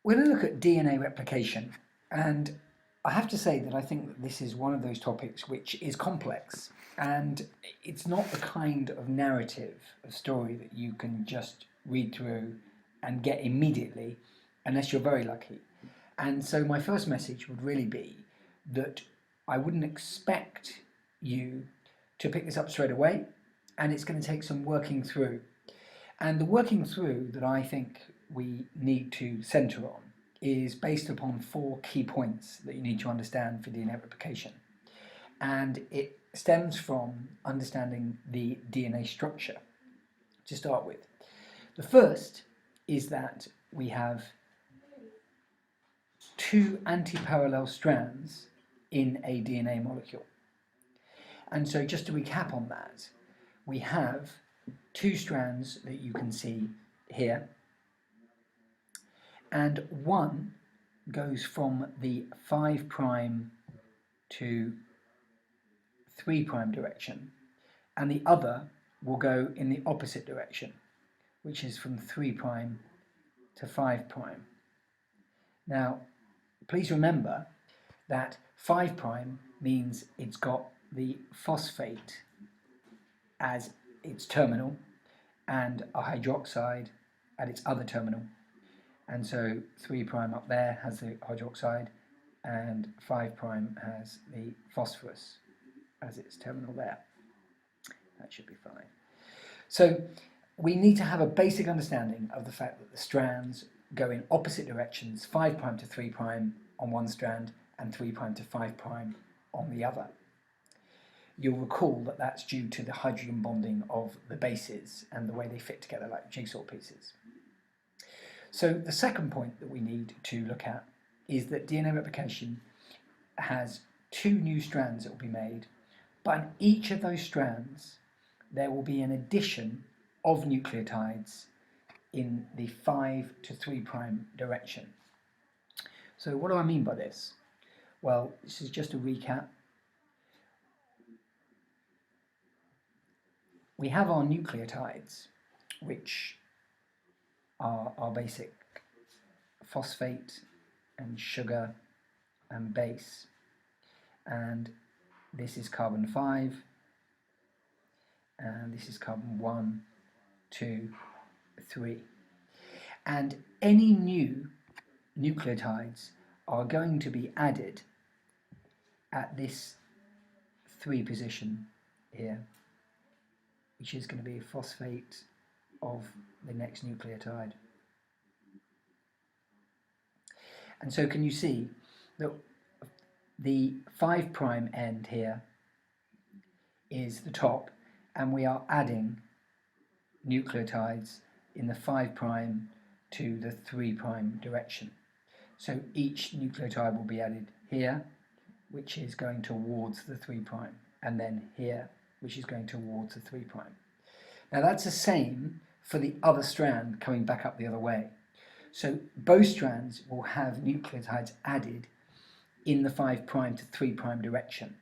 We're going to look at DNA replication, and I have to say that I think that this is one of those topics which is complex, and it's not the kind of narrative, of story that you can just read through and get immediately, unless you're very lucky. And so my first message would really be that I wouldn't expect you to pick this up straight away, and it's going to take some working through. And the working through that I think we need to centre on is based upon four key points that you need to understand for DNA replication. And it stems from understanding the DNA structure to start with. The first is that we have two antiparallel strands in a DNA molecule. And so just to recap on that, we have two strands that you can see here, and one goes from the 5' to 3' direction, and the other will go in the opposite direction, which is from 3' to 5'. Now, please remember that 5' means it's got the phosphate as its terminal and a hydroxide at its other terminal. And so 3' up there has the hydroxide and 5' has the phosphorus as its terminal there. That should be fine. So we need to have a basic understanding of the fact that the strands go in opposite directions, 5' to 3' on one strand and 3' to 5' on the other. You'll recall that that's due to the hydrogen bonding of the bases and the way they fit together like jigsaw pieces. So the second point that we need to look at is that DNA replication has two new strands that will be made, but in each of those strands there will be an addition of nucleotides in the 5' to 3' direction. So what do I mean by this? Well, this is just a recap. We have our nucleotides, which are our basic phosphate and sugar and base, and this is carbon 5, and this is carbon 1, 2, 3. And any new nucleotides are going to be added at this 3 position here, which is going to be a phosphate of the next nucleotide. And so can you see that the 5' end here is the top, and we are adding nucleotides in the 5' to the 3' direction. So each nucleotide will be added here, which is going towards the 3', and then here, which is going towards the 3'. Now that's the same for the other strand coming back up the other way. So both strands will have nucleotides added in the 5' to 3' direction.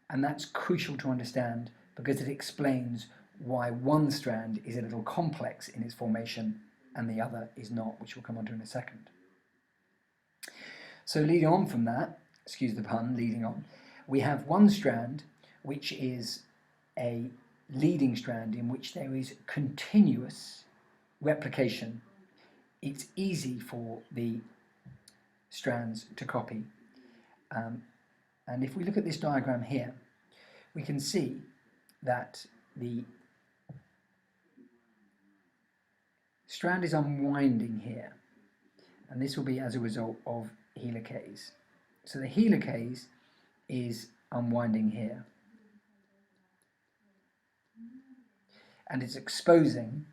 And that's crucial to understand because it explains why one strand is a little complex in its formation and the other is not, which we'll come on to in a second. So leading on from that, excuse the pun, leading on, we have one strand which is a leading strand in which there is continuous replication. It's easy for the strands to copy. And if we look at this diagram here, we can see that the strand is unwinding here, and this will be as a result of helicase. So the helicase is unwinding here, and it's exposing